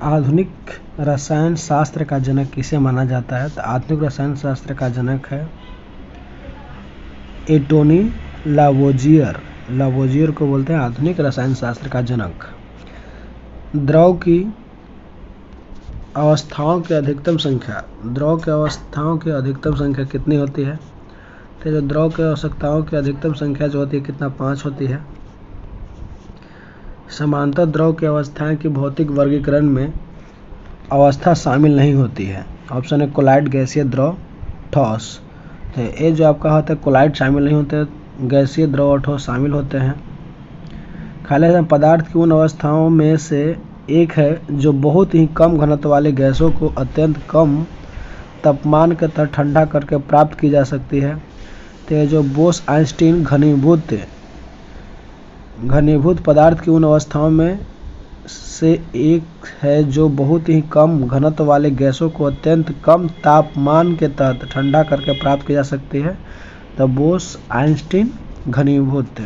आधुनिक रसायन शास्त्र का जनक किसे माना जाता है? तो आधुनिक रसायन शास्त्र का जनक है एंटोनी लावोजियर। लावोजियर को बोलते हैं आधुनिक रसायन शास्त्र का जनक। द्रव की अवस्थाओं की अधिकतम संख्या, द्रव की अवस्थाओं की अधिकतम संख्या कितनी होती है? तो जो द्रव की अवस्थाओं की अधिकतम संख्या जो होती है कितना, 5 होती है। समांतर द्रव की अवस्थाएं की भौतिक वर्गीकरण में अवस्था शामिल नहीं होती है। ऑप्शन है कोलाइड, गैसीय, द्रव, ठोस। तो ये जो आपका होता है कोलाइड शामिल नहीं होते, गैसीय, द्रव और ठोस शामिल होते हैं। खाली पदार्थ की उन अवस्थाओं में से एक है जो बहुत ही कम घनत्व वाले गैसों को अत्यंत कम तापमान के तहत ठंडा करके प्राप्त की जा सकती है। तो ये जो बोस-आइंस्टीन घनीभूत पदार्थ की उन अवस्थाओं में से एक है जो बहुत ही कम घनत्व वाले गैसों को अत्यंत कम तापमान के तहत ठंडा करके प्राप्त की जा सकती है। तो बोस-आइंस्टीन घनीभूत।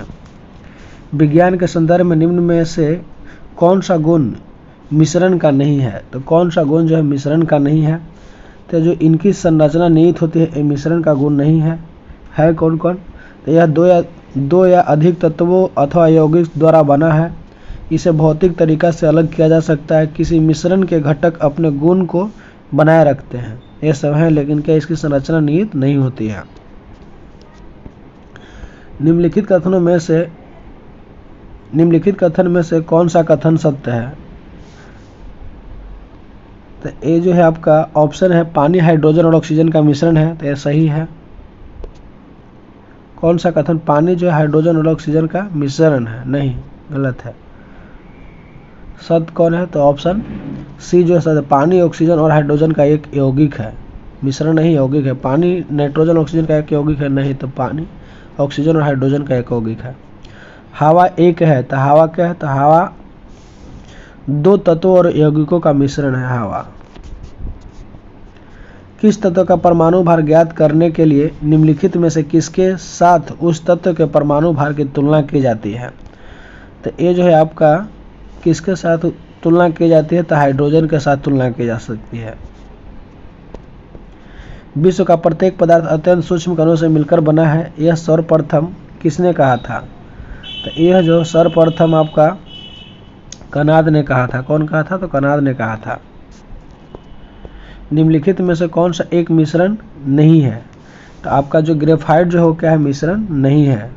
विज्ञान के संदर्भ में निम्न में से कौन सा गुण मिश्रण का नहीं है? तो कौन सा गुण जो है मिश्रण का नहीं है? तो जो इनकी संरचना निहित होती है ये मिश्रण का गुण नहीं है कौन कौन? तो यह दो या अधिक तत्वों अथवा यौगिक द्वारा बना है। इसे भौतिक तरीका से अलग किया जा सकता है। किसी मिश्रण के घटक अपने गुण को बनाए रखते हैं, ये सब है, लेकिन क्या इसकी संरचना निहित नहीं होती है। निम्नलिखित कथन में से कौन सा कथन सत्य है? तो ये जो है आपका ऑप्शन है पानी, हाइड्रोजन और ऑक्सीजन का मिश्रण है, तो ये सही है। कौन सा कथन? पानी जो है हाइड्रोजन और ऑक्सीजन का मिश्रण है? नहीं, गलत है। सत्य कौन है? तो ऑप्शन सी जो है सत्य, पानी ऑक्सीजन और हाइड्रोजन का एक यौगिक है, मिश्रण नहीं यौगिक है। पानी नाइट्रोजन ऑक्सीजन का एक यौगिक है? नहीं, तो पानी ऑक्सीजन और हाइड्रोजन का एक यौगिक है। हवा एक है, तो हवा क्या है? तो हवा दो तत्वों और यौगिकों का मिश्रण है हवा। किस तत्व का परमाणु भार ज्ञात करने के लिए निम्नलिखित में से किसके साथ उस तत्व के परमाणु भार की तुलना की जाती है? तो ये जो है आपका किसके साथ तुलना की जाती है? तो हाइड्रोजन के साथ तुलना की जा सकती है। विश्व का प्रत्येक पदार्थ अत्यंत सूक्ष्म कणों से मिलकर बना है, यह सर्वप्रथम किसने कहा था? तो यह जो सर्वप्रथम आपका कनाद ने कहा था। कौन कहा था? तो कनाद ने कहा था। निम्नलिखित में से कौन सा एक मिश्रण नहीं है? तो आपका जो ग्रेफाइट जो हो क्या है? मिश्रण नहीं है।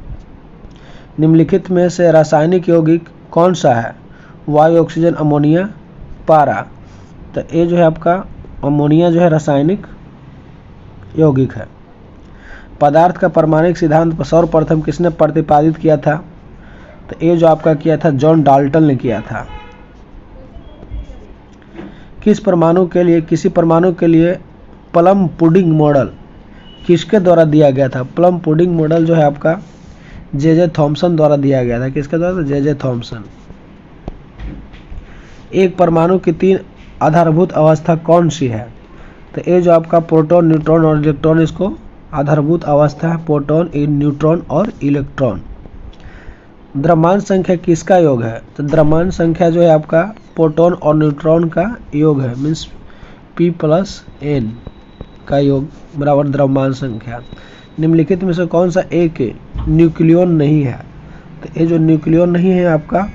निम्नलिखित में से रासायनिक यौगिक कौन सा है? वायु, ऑक्सीजन, अमोनिया, पारा। तो ये जो है आपका अमोनिया जो है रासायनिक यौगिक है। पदार्थ का परमाणुक सिद्धांत सर्वप्रथम किसने प्रतिपादित किया था? तो ये जो आपका किया था जॉन डाल्टन ने किया था। किसी परमाणु के लिए प्लम पुडिंग मॉडल किसके द्वारा दिया गया था? प्लम पुडिंग मॉडल जो है आपका जे थॉमसन द्वारा दिया गया था। किसके द्वारा? J Thomson. एक परमाणु की 3 आधारभूत अवस्था कौन सी है? तो ये जो आपका प्रोटॉन, न्यूट्रॉन और इलेक्ट्रॉन, इसको आधारभूत अवस्था है, प्रोटॉन, न्यूट्रॉन और इलेक्ट्रॉन। द्रव्यमान संख्या किसका योग है? तो द्रव्यमान संख्या जो है आपका प्रोटॉन और न्यूट्रॉन का योग है, मीन्स P+N का योग बराबर द्रव्यमान संख्या। निम्नलिखित में से कौन सा एक न्यूक्लियन नहीं है? तो ये जो न्यूक्लियन नहीं है आपका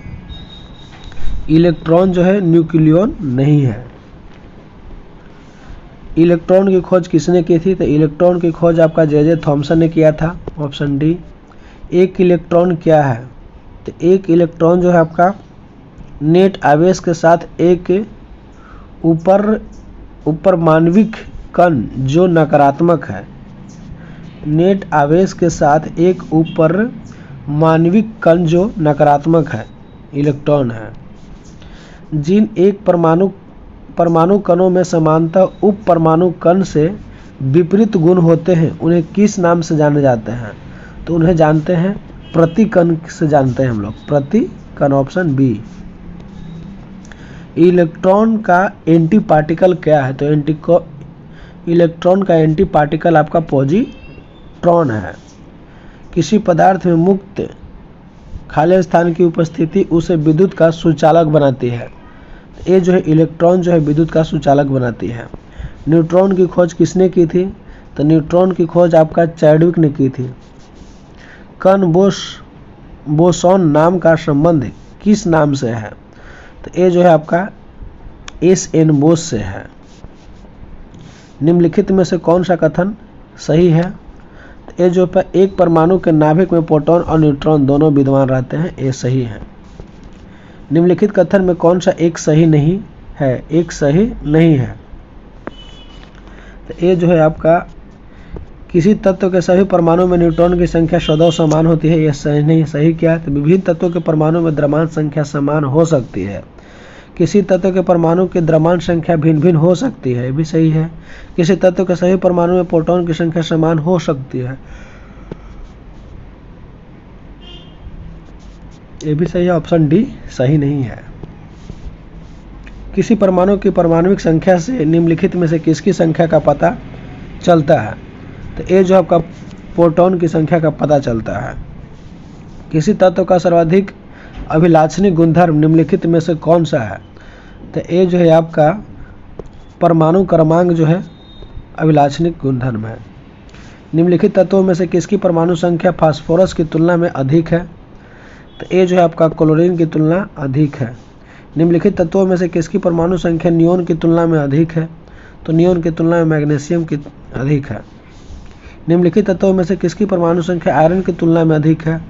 इलेक्ट्रॉन जो है न्यूक्लियन नहीं है। इलेक्ट्रॉन की खोज किसने की थी? तो इलेक्ट्रॉन की खोज आपका जे थॉमसन ने किया था। Option D. एक इलेक्ट्रॉन क्या है? तो एक इलेक्ट्रॉन जो है आपका नेट आवेश के साथ एक ऊपर मानविक कण जो नकारात्मक है, नेट आवेश के साथ एक ऊपर मानविक कण जो नकारात्मक है, इलेक्ट्रॉन है। जिन एक परमाणु कणों में समानतः उप परमाणु कण से विपरीत गुण होते हैं उन्हें किस नाम से जाने जाते हैं? तो उन्हें जानते हैं प्रतिकण से जानते हैं हम लोग, प्रतिकण। Option B. इलेक्ट्रॉन का एंटी पार्टिकल क्या है? तो इलेक्ट्रॉन का एंटी पार्टिकल आपका पॉजिट्रॉन है। किसी पदार्थ में मुक्त खाली स्थान की उपस्थिति उसे विद्युत का सुचालक बनाती है। ये जो है इलेक्ट्रॉन जो है विद्युत का सुचालक बनाती है। न्यूट्रॉन की खोज किसने की थी? तो न्यूट्रॉन की खोज आपका चैडविक ने की थी। कण बोसॉन नाम का संबंध किस नाम से है? तो ये जो है आपका एस.एन. बोस से है। निम्नलिखित में से कौन सा कथन सही है? तो ये जो एक परमाणु के नाभिक में प्रोटॉन और न्यूट्रॉन दोनों विद्यमान रहते हैं, ये सही है। निम्नलिखित कथन में कौन सा एक सही नहीं है? एक सही नहीं है। तो ये जो है आपका किसी तत्व के सभी परमाणु में न्यूट्रॉन की संख्या सदैव समान होती है, यह सही नहीं। सही क्या है? तो विभिन्न तत्वों के परमाणु में द्रव्यमान संख्या समान हो सकती है। किसी तत्व के परमाणु की द्रव्यमान संख्या भिन्न भिन्न हो सकती है, ये भी सही है। किसी तत्व के सभी परमाणु में प्रोटॉन की संख्या समान हो सकती है, ये भी सही है। ऑप्शन डी सही नहीं है। किसी परमाणु की परमाणुविक संख्या से निम्नलिखित में से किसकी संख्या का पता चलता है? तो ये जो आपका प्रोटॉन की संख्या का पता चलता है। किसी तत्व का सर्वाधिक अभिलाक्षणिक गुणधर्म निम्नलिखित में से कौन सा है? तो ये जो है आपका परमाणु क्रमांक जो है अभिलाक्षणिक गुणधर्म है। निम्नलिखित तत्वों में से किसकी परमाणु संख्या फास्फोरस की तुलना में अधिक है? तो ये जो है आपका क्लोरीन की तुलना अधिक है। निम्नलिखित तत्वों में से किसकी परमाणु संख्या नियोन की तुलना में अधिक है? तो नियोन की तुलना में मैग्नीशियम की अधिक है। निम्नलिखित तत्वों में से किसकी परमाणु संख्या आयरन की तुलना में अधिक है?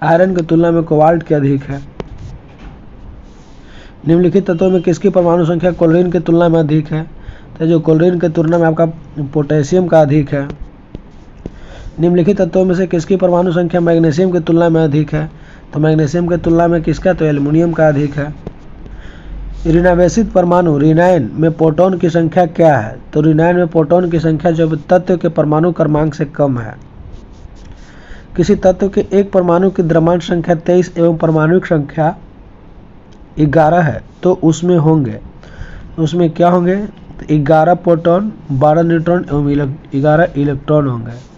आयरन की तुलना में कोबाल्ट की अधिक है। निम्नलिखित तत्वों में किसकी परमाणु संख्या क्लोरीन की तुलना में अधिक है? तो जो क्लोरीन की तुलना में आपका पोटेशियम का अधिक है। निम्नलिखित तत्वों में से किसकी परमाणु संख्या मैग्नीशियम की तुलना में अधिक है? तो मैग्नीशियम की तुलना में किसका? तो एल्युमिनियम का अधिक है। ऋणावेशित परमाणु रिनाइन में प्रोटॉन की संख्या क्या है? तो रिनाइन में प्रोटॉन की संख्या जो तत्व के परमाणु क्रमांक से कम है। किसी तत्व के एक परमाणु की द्रव्यमान संख्या 23 एवं परमाणुविक संख्या 11 है, तो उसमें क्या होंगे? तो 11 प्रोटॉन, 12 न्यूट्रॉन एवं 11 इलेक्ट्रॉन होंगे।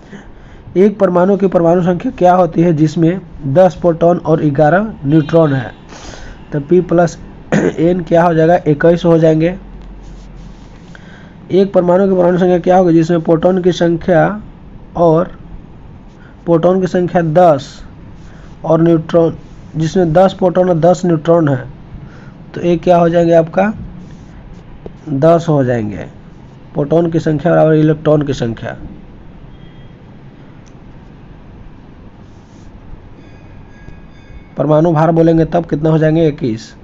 एक परमाणु की परमाणु संख्या क्या होती है जिसमें 10 प्रोटॉन और 11 न्यूट्रॉन है? तो P प्लस N क्या हो जाएगा? 21 हो जाएंगे। एक परमाणु की परमाणु संख्या क्या होगी जिसमें प्रोटॉन की संख्या 10 और न्यूट्रॉन, जिसमें 10 प्रोटॉन और 10 न्यूट्रॉन है? तो एक क्या हो जाएंगे आपका? 10 हो जाएंगे। प्रोटॉन की संख्या बराबर इलेक्ट्रॉन की संख्या। परमाणु भार बोलेंगे तब कितना हो जाएंगे? 21।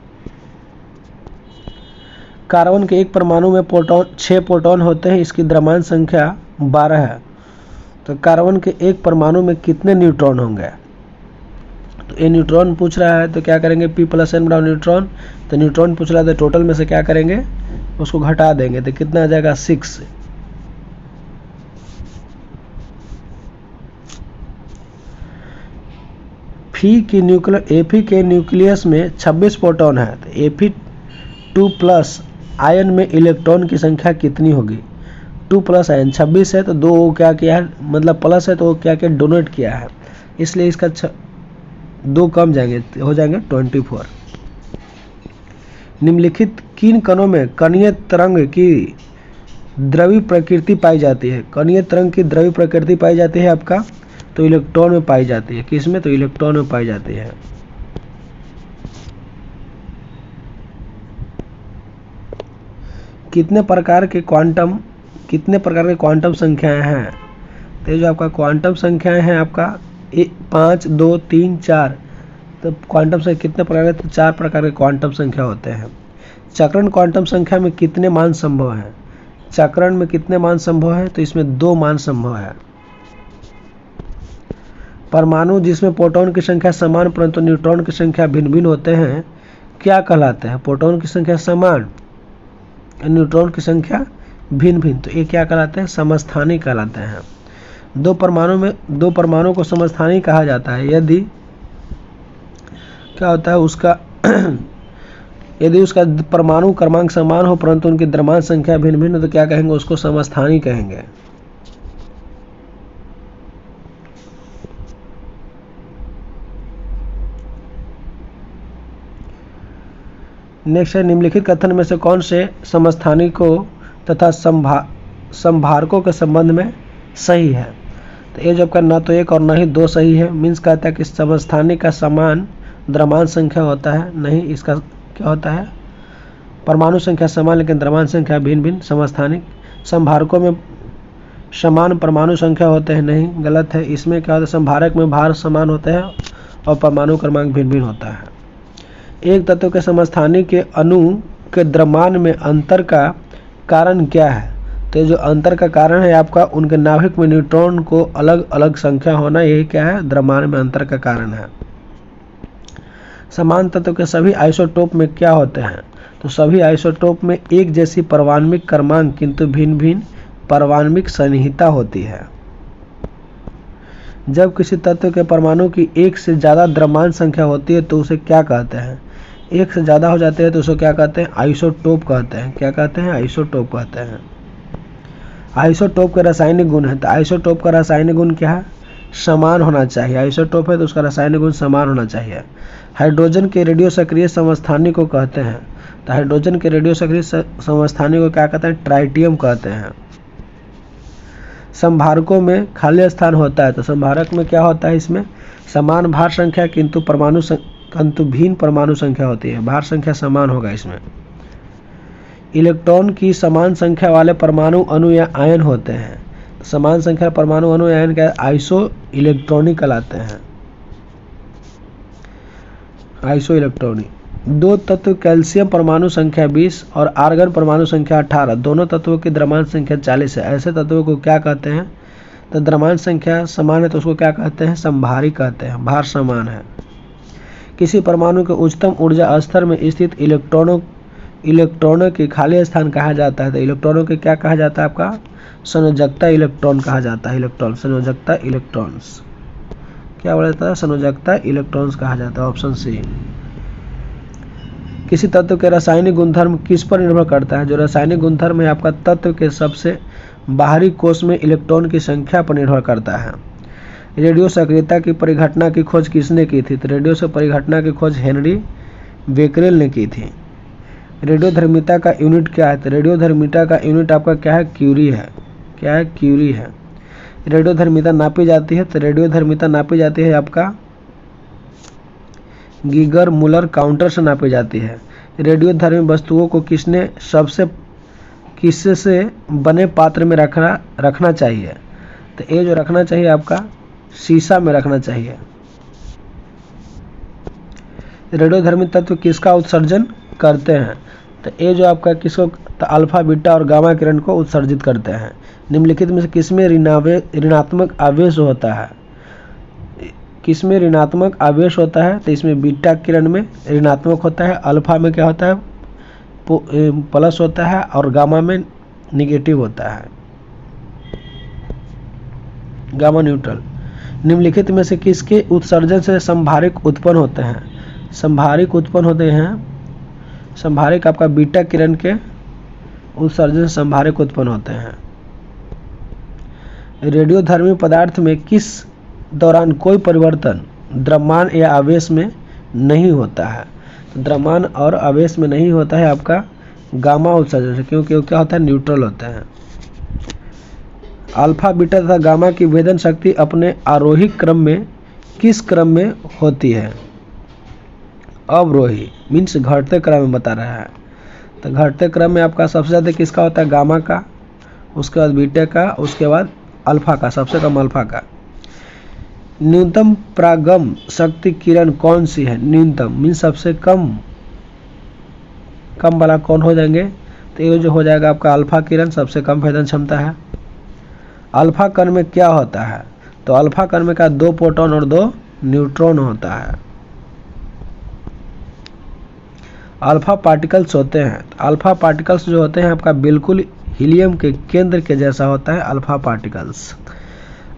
कार्बन के एक परमाणु में 6 प्रोटॉन होते हैं, इसकी द्रव्यमान संख्या 12 है। तो कार्बन के एक परमाणु में कितने न्यूट्रॉन होंगे? तो ये न्यूट्रॉन पूछ रहा है, तो क्या करेंगे? P प्लस N बराबर न्यूट्रॉन। तो न्यूट्रॉन पूछ रहा है तो टोटल में से क्या करेंगे? उसको घटा देंगे, तो कितना आ जाएगा? 6। Fe के न्यूक्लियस में 26 प्रोटॉन है, तो Fe2 प्लस आयन में इलेक्ट्रॉन की संख्या कितनी होगी? 2 प्लस आयन 26 है, तो 2 क्या किया है, मतलब प्लस है, तो वो क्या किया? डोनेट किया है, इसलिए इसका 2 कम जाएंगे, हो जाएंगे 24। निम्नलिखित किन कणों में कणीय तरंग की द्रव्य प्रकृति पाई जाती है? कणीय तरंग की द्रव्य प्रकृति पाई जाती है आपका, तो इलेक्ट्रॉन में पाई जाती है। किसमें? तो इलेक्ट्रॉन में पाई जाती है। कितने प्रकार के क्वांटम संख्याएं हैं? तो जो आपका क्वांटम संख्याएं हैं आपका 5, 2, 3, 4। तो क्वांटम संख्या कितने प्रकार के? तो 4 प्रकार के क्वांटम संख्या होते हैं। चक्रण क्वांटम संख्या में कितने मान संभव हैं? चक्रण में कितने मान संभव है? तो इसमें 2 मान संभव है। परमाणु जिसमें प्रोटॉन की संख्या समान परंतु न्यूट्रॉन की संख्या भिन्न भिन्न होते हैं क्या कहलाते हैं? प्रोटॉन की संख्या समान, न्यूट्रॉन की संख्या भिन्न भिन्न, तो ये क्या कहलाते हैं? समस्थानी कहलाते हैं। दो परमाणु को समस्थानी कहा जाता है यदि क्या होता है उसका यदि उसका परमाणु क्रमांक समान हो परंतु उनकी द्रव्यमान संख्या भिन्न भिन्न हो, तो क्या कहेंगे? उसको समस्थानी कहेंगे। नेक्स्ट है, निम्नलिखित कथन में से कौन से समस्थानिकों तथा संभारकों के संबंध में सही है? तो ये जो आपका न तो एक और न ही दो सही है। मीन्स कहता है कि समस्थानिक का समान द्रव्यमान संख्या होता है, नहीं इसका क्या होता है, परमाणु संख्या समान लेकिन द्रव्यमान संख्या भिन्न भिन्न। समस्थानिक संभारकों में समान परमाणु संख्या होते हैं, नहीं गलत है। इसमें क्या होता है, संभारक में भार समान होते हैं और परमाणु क्रमांक भिन्न भिन्न होता है। एक तत्व के समस्थानिक के अणु के द्रव्यमान में अंतर का कारण क्या है? तो जो अंतर का कारण है आपका उनके नाभिक में न्यूट्रॉन को अलग अलग संख्या होना, यही क्या है, द्रव्यमान में अंतर का कारण है। समान तत्व के सभी आइसोटोप में क्या होते हैं? तो सभी आइसोटोप में एक जैसी परमाणविक क्रमांक किंतु भिन्न भिन्न परमाणविक सन्निहितता होती है। जब किसी तत्व के परमाणु की एक से ज़्यादा द्रव्यमान संख्या होती है तो उसे क्या कहते हैं? एक से ज़्यादा हो जाते हैं तो उसे क्या कहते हैं? आइसोटोप कहते हैं। क्या कहते हैं? आइसोटोप कहते हैं। आइसोटोप का रासायनिक गुण है, तो आइसोटोप का रासायनिक गुण क्या है? समान होना चाहिए। आइसोटोप है तो उसका रासायनिक गुण समान होना चाहिए। हाइड्रोजन के रेडियो सक्रिय समस्थानिक को कहते हैं, तो हाइड्रोजन के रेडियो सक्रिय समस्थानिक को क्या कहते हैं? ट्राइटियम कहते हैं। संभारकों में खाली स्थान होता है, तो संभारक में क्या होता है? इसमें समान भार संख्या किंतु भिन्न परमाणु संख्या होती है। भार संख्या समान होगा इसमें। इलेक्ट्रॉन की समान संख्या वाले परमाणु अणु या आयन होते हैं। समान संख्या परमाणु अणु या आयन क्या? आइसो इलेक्ट्रॉनिक कहलाते हैं। Iso electronic. दो तत्व कैल्शियम परमाणु संख्या 20 और आर्गन परमाणु संख्या 18, दोनों तत्वों की द्रव्यमान संख्या 40 है। ऐसे तत्वों को क्या कहते हैं? तो द्रव्यमान संख्या समान है तो उसको क्या कहते हैं? संभारी कहते हैं। भार समान है। किसी परमाणु के उच्चतम ऊर्जा स्तर में स्थित इलेक्ट्रॉनों के खाली स्थान कहा जाता है, तो इलेक्ट्रॉनों के क्या कहा जाता है? आपका संयोजकता इलेक्ट्रॉन कहा जाता है। इलेक्ट्रॉन संयोजकता इलेक्ट्रॉन्स क्या बोला जाता है? संयोजकता इलेक्ट्रॉन्स कहा जाता है। Option C. किसी तत्व के रासायनिक गुणधर्म किस पर निर्भर करता है? जो रासायनिक गुणधर्म है आपका तत्व के सबसे बाहरी कोष में इलेक्ट्रॉन की संख्या पर निर्भर करता है। रेडियो सक्रियता की परिघटना की खोज किसने की थी? तो रेडियो से परिघटना की खोज हेनरी बेकरेल ने की थी। रेडियोधर्मिता का यूनिट क्या है? तो रेडियोधर्मिता का यूनिट आपका क्या है? क्यूरी है। क्या है? क्यूरी है। रेडियोधर्मिता नापी जाती है, तो रेडियोधर्मिता नापी जाती है आपका गीगर मुलर काउंटर से नापी जाती है। रेडियोधर्मी वस्तुओं को किससे से बने पात्र में रखना चाहिए? तो ये जो रखना चाहिए आपका शीशा में रखना चाहिए। रेडियोधर्मी तत्व किसका उत्सर्जन करते हैं? तो ये जो आपका किसको? तो अल्फा बीटा और गामा किरण को उत्सर्जित करते हैं। निम्नलिखित में से किसमें ऋणात्मक आवेश होता है? किसमें ऋणात्मक आवेश होता है? तो इसमें बीटा किरण में ऋणात्मक होता है, अल्फा में क्या होता है? प्लस होता है और गामा में निगेटिव होता है, गामा न्यूट्रल। निम्नलिखित में से किसके उत्सर्जन से संभारिक उत्पन्न होते हैं? संभारिक उत्पन्न होते हैं, संभारिक आपका बीटा किरण के उत्सर्जन से संभारिक उत्पन्न होते हैं। रेडियोधर्मी पदार्थ में किस दौरान कोई परिवर्तन द्रव्यमान या आवेश में नहीं होता है? तो द्रव्यमान और आवेश में नहीं होता है आपका गामा उत्सर्जन से, क्योंकि वो क्या होता है? न्यूट्रल होता है। अल्फा बीटा तथा गामा की भेदन शक्ति अपने आरोही क्रम में किस क्रम में होती है? अवरोही, मीन्स घटते क्रम में बता रहा है। तो घटते क्रम में आपका सबसे ज़्यादा किसका होता है? गामा का, उसके बाद बीटा का, उसके बाद अल्फा का, सबसे कम अल्फा का। न्यूनतम परागम शक्ति किरण कौन सी है? न्यूनतम मीन्स सबसे कम वाला कौन हो जाएंगे? तो ये जो हो जाएगा आपका अल्फा किरण, सबसे कम भेदन क्षमता है। अल्फा कण में क्या होता है? तो अल्फा कण में का 2 प्रोटॉन और 2 न्यूट्रॉन होता है। अल्फा पार्टिकल्स होते हैं, तो अल्फा पार्टिकल्स जो होते हैं आपका बिल्कुल हीलियम के केंद्र के जैसा होता है अल्फा पार्टिकल्स।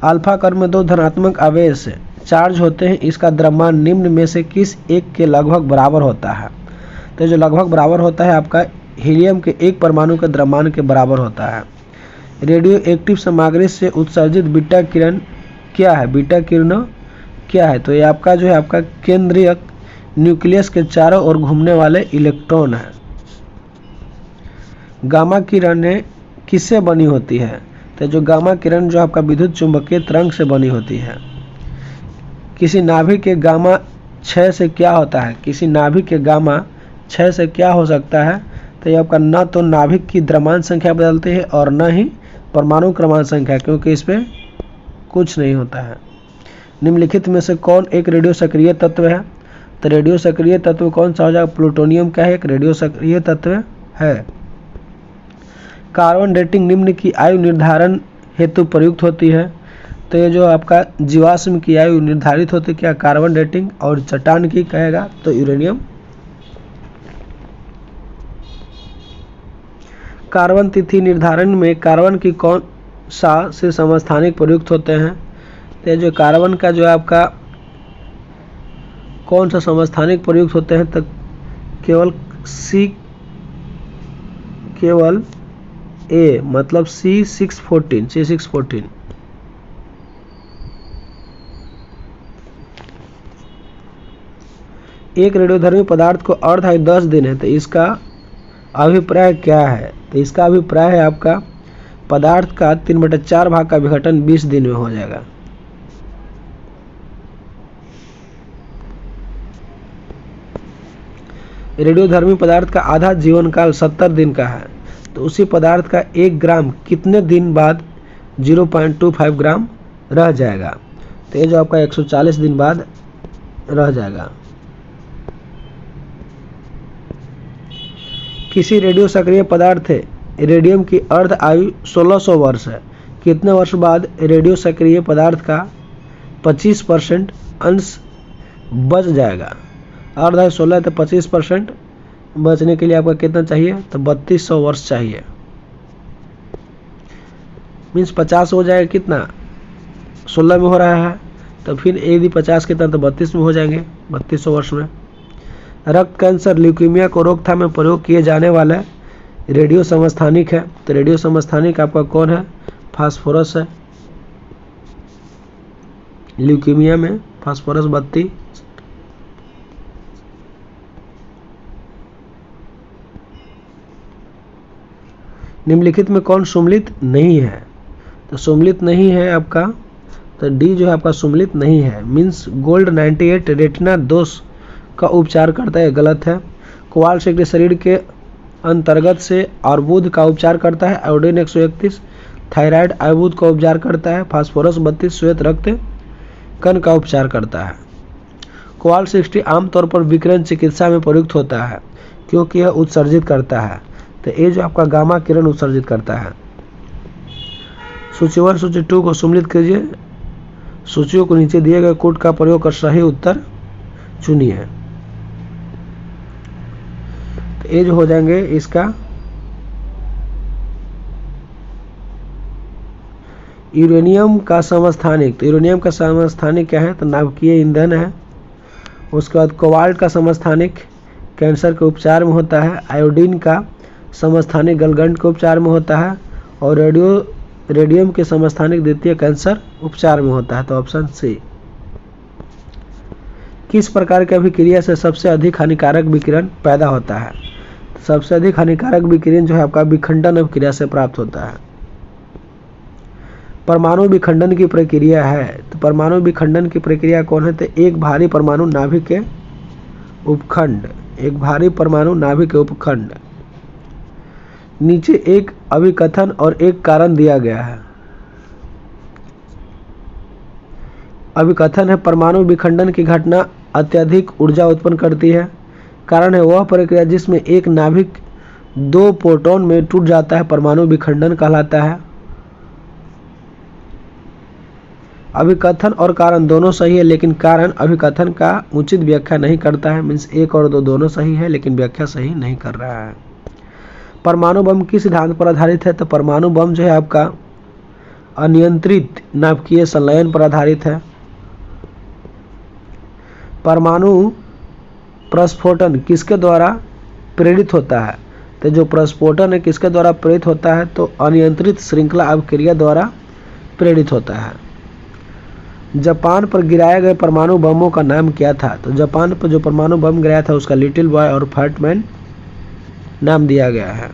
अल्फा कण में 2 धनात्मक आवेश चार्ज होते हैं, इसका द्रव्यमान निम्न में से किस एक के लगभग बराबर होता है? तो जो लगभग बराबर होता है आपका हीलियम के एक परमाणु के द्रव्यमान के बराबर होता है। रेडियो एक्टिव सामग्री से उत्सर्जित बीटा किरण क्या है? बीटा किरण क्या है? तो ये आपका जो है आपका केंद्रीय न्यूक्लियस के चारों ओर घूमने वाले इलेक्ट्रॉन हैं। गामा किरणें किससे बनी होती है? तो जो गामा किरण जो आपका विद्युत चुंबकीय तरंग से बनी होती है। किसी नाभिक के गामा क्षय से क्या होता है? किसी नाभिक के गामा क्षय से क्या हो सकता है? तो ये आपका न तो नाभिक की द्रव्यमान संख्या बदलती है और न ही परमाणु क्रमांक संख्या, क्योंकि इस पर कुछ नहीं होता है। निम्नलिखित में से कौन एक रेडियो सक्रिय तत्व है? तो रेडियो सक्रिय तत्व कौन सा हो जाएगा? प्लूटोनियम क्या है? एक रेडियो सक्रिय तत्व है। कार्बन डेटिंग निम्न की आयु निर्धारण हेतु प्रयुक्त होती है। तो ये जो आपका जीवाश्म की आयु निर्धारित होती है क्या? Carbon dating. और चट्टान की कहेगा तो यूरेनियम। कार्बन तिथि निर्धारण में कार्बन की कौन सा से समस्थानिक प्रयुक्त होते हैं? तो जो कार्बन का जो आपका कौन सा समस्थानिक प्रयुक्त होते हैं? तो केवल ए, मतलब C614। एक रेडियोधर्मी पदार्थ को अर्धआयु 10 दिन है, तो इसका अभिप्राय क्या है? तो इसका अभिप्राय है आपका पदार्थ का 3/4 भाग का विघटन 20 दिन में हो जाएगा। रेडियोधर्मी पदार्थ का आधा जीवन काल 70 दिन का है, तो उसी पदार्थ का 1 ग्राम कितने दिन बाद 0.25 ग्राम रह जाएगा? तो ये जो आपका 140 दिन बाद रह जाएगा। किसी रेडियो सक्रिय पदार्थ है रेडियम की अर्ध आयु 1600 वर्ष है। कितने वर्ष बाद रेडियो सक्रिय पदार्थ का 25% अंश बच जाएगा? अर्ध आयु 16 तो 25% बचने के लिए आपका कितना चाहिए? तो 3200 वर्ष चाहिए। मीन्स 50 हो जाएगा, कितना 16 में हो रहा है, तो फिर यदि 50 कितना तो 32 में हो जाएंगे 3200 वर्ष में। रक्त कैंसर ल्यूकीमिया को रोकथाम में प्रयोग किए जाने वाला रेडियो समस्थानिक है। तो रेडियो समस्थानिक आपका कौन है? फास्फोरस है। ल्यूकीमिया में फास्फोरस बत्ती। निम्नलिखित में कौन सुम्लित नहीं है? तो सुम्लित नहीं है आपका, तो डी जो है आपका सुम्लित नहीं है। मीन्स गोल्ड 98 रेटिना दोष का उपचार करता है, गलत है। कोबाल्ट 60 शरीर के अंतर्गत से अर्बुद का उपचार करता है। आयोडीन 131 थायराइड अर्बुद का उपचार करता है। फास्फोरस 32 श्वेत रक्त कण का उपचार करता है। कोबाल्ट 60 आमतौर पर विकिरण चिकित्सा में प्रयुक्त होता है क्योंकि यह उत्सर्जित करता है। तो ये जो आपका गामा किरण उत्सर्जित करता है। सूची 1 सूची 2 को सम्मिलित कीजिए। सूचियों को नीचे दिए गए कोड का प्रयोग कर सही उत्तर चुनिए। तो ये जो हो जाएंगे इसका यूरेनियम का समस्थानिक। तो यूरेनियम का समस्थानिक क्या है? तो नाभिकीय ईंधन है। उसके बाद कोबाल्ट का समस्थानिक कैंसर के उपचार में होता है। आयोडीन का समस्थानिक गलगंड के उपचार में होता है। और रेडियम के समस्थानिक द्वितीय कैंसर उपचार में होता है। तो ऑप्शन सी। किस प्रकार की अभिक्रिया से सबसे अधिक हानिकारक विकिरण पैदा होता है? सबसे अधिक हानिकारक विकिरण जो है आपका विखंडन अभिक्रिया से प्राप्त होता है। परमाणु विखंडन की प्रक्रिया है। तो परमाणु विखंडन की प्रक्रिया कौन है? तो एक भारी परमाणु नाभिक के उपखंड। एक भारी परमाणु नाभिक के उपखंड। नीचे एक अभिकथन और एक कारण दिया गया है। अभिकथन है परमाणु विखंडन की घटना अत्यधिक ऊर्जा उत्पन्न करती है। कारण है वह प्रक्रिया जिसमें एक नाभिक 2 प्रोटॉन में टूट जाता है, परमाणु विखंडन कहलाता है। अभिकथन और कारण दोनों सही है, लेकिन कारण अभिकथन का उचित व्याख्या नहीं करता है। मीन्स 1 और 2 दोनों सही है लेकिन व्याख्या सही नहीं कर रहा है। परमाणु बम किस सिद्धांत पर आधारित है? तो परमाणु बम जो है आपका अनियंत्रित नाभिकीय संलयन पर आधारित है। परमाणु प्रस्फोटन किसके द्वारा प्रेरित होता है? तो जो प्रस्फोटन है किसके द्वारा प्रेरित होता है? तो अनियंत्रित श्रृंखला अभिक्रिया द्वारा प्रेरित होता है। जापान पर गिराए गए परमाणु बमों का नाम क्या था? तो जापान पर जो परमाणु बम गिराया था उसका लिटिल बॉय और फैट मैन नाम दिया गया है।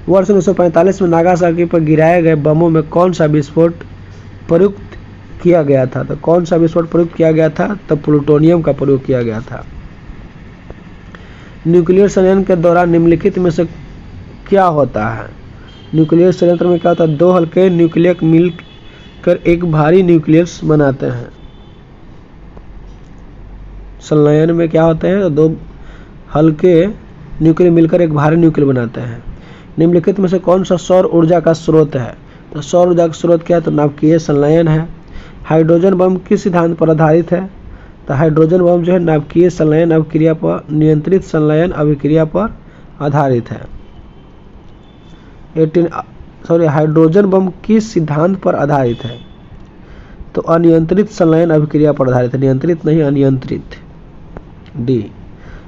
वर्ष 1945 में नागासाकी पर गिराए गए बमों में कौन सा विस्फोट प्रयुक्त किया गया था? तो कौन सा विस्फोट प्रयुक्त किया गया था? तो प्लूटोनियम का प्रयोग किया गया था। न्यूक्लियर संयंत्र के दौरान निम्नलिखित में से क्या होता है? न्यूक्लियर संयंत्र में क्या होता है? दो हल्के न्यूक्लियस मिलकर एक भारी न्यूक्लियस बनाते हैं। संलयन में क्या होते हैं? तो दो हल्के न्यूक्लियर मिलकर एक भारी न्यूक्लियर बनाते हैं। निम्नलिखित में से कौन सा सौर ऊर्जा का स्रोत है? तो सौर ऊर्जा का स्रोत क्या है? तो नाभिकीय संलयन है। हाइड्रोजन बम किस सिद्धांत पर आधारित है? तो हाइड्रोजन बम जो है नाभिकीय संलयन अभिक्रिया पर, नियंत्रित संलयन अभिक्रिया पर आधारित है। हाइड्रोजन बम किस सिद्धांत पर आधारित है? तो अनियंत्रित संलयन अभिक्रिया पर आधारित है। नियंत्रित नहीं, अनियंत्रित। डी।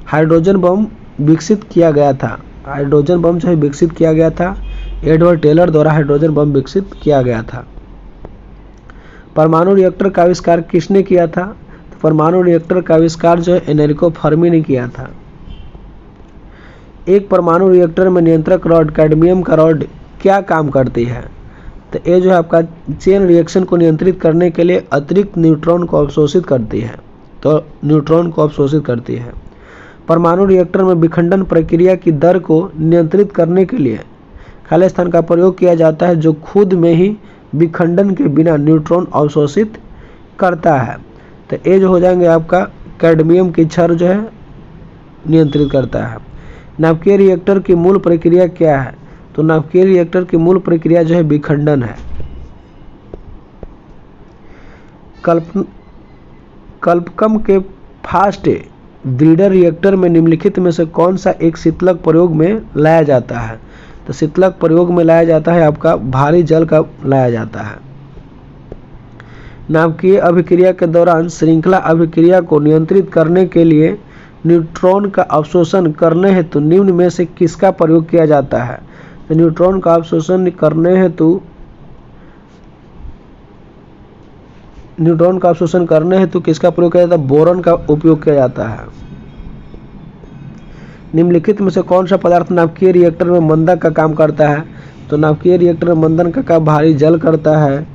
हाइड्रोजन बम विकसित किया गया था। हाइड्रोजन बम जो है विकसित किया गया था, एडवर्ड टेलर द्वारा हाइड्रोजन बम विकसित किया गया था। परमाणु रिएक्टर का आविष्कार किसने किया था? तो परमाणु रिएक्टर का आविष्कार जो है एनरिको फर्मी ने किया था। एक परमाणु रिएक्टर में नियंत्रक रॉड, कैडमियम का रॉड क्या काम करती है? तो ये जो है आपका चेन रिएक्शन को नियंत्रित करने के लिए अतिरिक्त न्यूट्रॉन को अवशोषित करती है। तो न्यूट्रॉन को अवशोषित करती है। परमाणु रिएक्टर में विखंडन प्रक्रिया की दर को नियंत्रित करने के लिए खाली स्थान का प्रयोग किया जाता है जो खुद में ही विखंडन के बिना न्यूट्रॉन अवशोषित करता है। तो ये जो हो जाएंगे आपका कैडमियम की छड़ जो है नियंत्रित करता है। नाभिकीय रिएक्टर की मूल प्रक्रिया क्या है? तो नाभिकीय रिएक्टर की मूल प्रक्रिया जो है विखंडन है। कल्पकम के फास्ट ब्रीडर रिएक्टर में निम्नलिखित में से कौन सा एक शीतलक प्रयोग में लाया जाता है? तो शीतलक प्रयोग में लाया जाता है आपका भारी जल का लाया जाता है। नाभिकीय अभिक्रिया के दौरान श्रृंखला अभिक्रिया को नियंत्रित करने के लिए न्यूट्रॉन का अवशोषण करने हेतु निम्न में से किसका प्रयोग किया जाता है? तो न्यूट्रॉन का अवशोषण करने हेतु किसका प्रयोग किया जाता है? बोरॉन का उपयोग किया जाता है। निम्नलिखित में से कौन सा पदार्थ नाभिकीय रिएक्टर में मंदक का काम करता है? तो नाभिकीय रिएक्टर में मंदन का काम भारी जल करता है।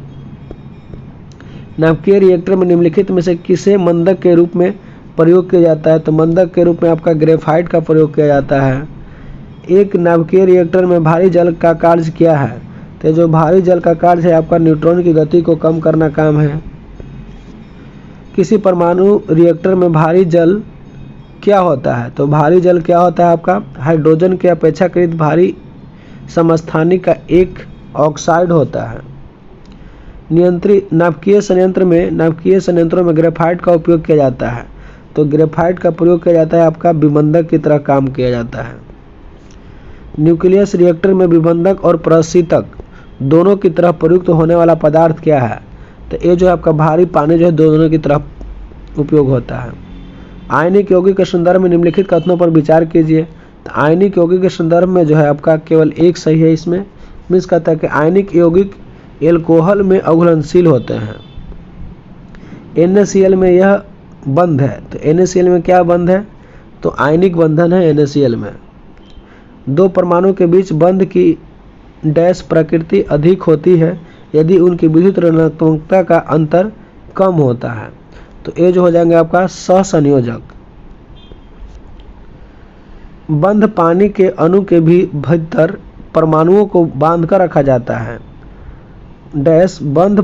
नाभिकीय रिएक्टर में निम्नलिखित में से किसे मंदक के रूप में प्रयोग किया जाता है? तो मंदक के रूप में आपका ग्रेफाइट का प्रयोग किया जाता है। एक नाभिकीय रिएक्टर में भारी जल का कार्य क्या है? तो जो भारी जल का कार्य है आपका न्यूट्रॉन की गति को कम करना काम है। किसी परमाणु रिएक्टर में भारी जल क्या होता है? तो भारी जल क्या होता है आपका हाइड्रोजन के अपेक्षाकृत भारी समस्थानिक का एक ऑक्साइड होता है। नियंत्रित नाभिकीय संयंत्रों में ग्रेफाइट का उपयोग किया जाता है। तो ग्रेफाइट का प्रयोग किया जाता है आपका विबंधक की तरह काम किया जाता है। न्यूक्लियस रिएक्टर में विबंधक और प्रशीतक दोनों की तरह प्रयुक्त होने वाला पदार्थ क्या है? तो ये जो है आपका भारी पानी जो है दोनों की तरफ उपयोग होता है। आयनिक यौगिक के संदर्भ में निम्नलिखित कथनों पर विचार कीजिए। तो आयनिक यौगिक के संदर्भ में जो है आपका केवल एक सही है इसमें। मीन्स कहता है कि आयनिक यौगिक एल्कोहल में अघुलनशील होते हैं। NaCl में यह बंध है। तो NaCl में क्या बंध है? तो आयनिक बंधन है NaCl में। दो परमाणु के बीच बंध की डैश प्रकृति अधिक होती है यदि उनकी विद्युत ऋणात्मकता का अंतर कम होता है। तो ये जो हो जाएंगे आपका सहसंयोजक। बंध पानी के अणु के भी भीतर परमाणुओं को बांधकर रखा जाता है। डैश बंध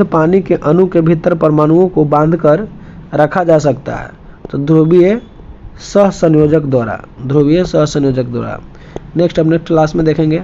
पानी के अणु के भीतर परमाणुओं को बांधकर रखा जा सकता है। तो ध्रुवीय सहसंयोजक द्वारा। नेक्स्ट हम नेक्स्ट क्लास में देखेंगे।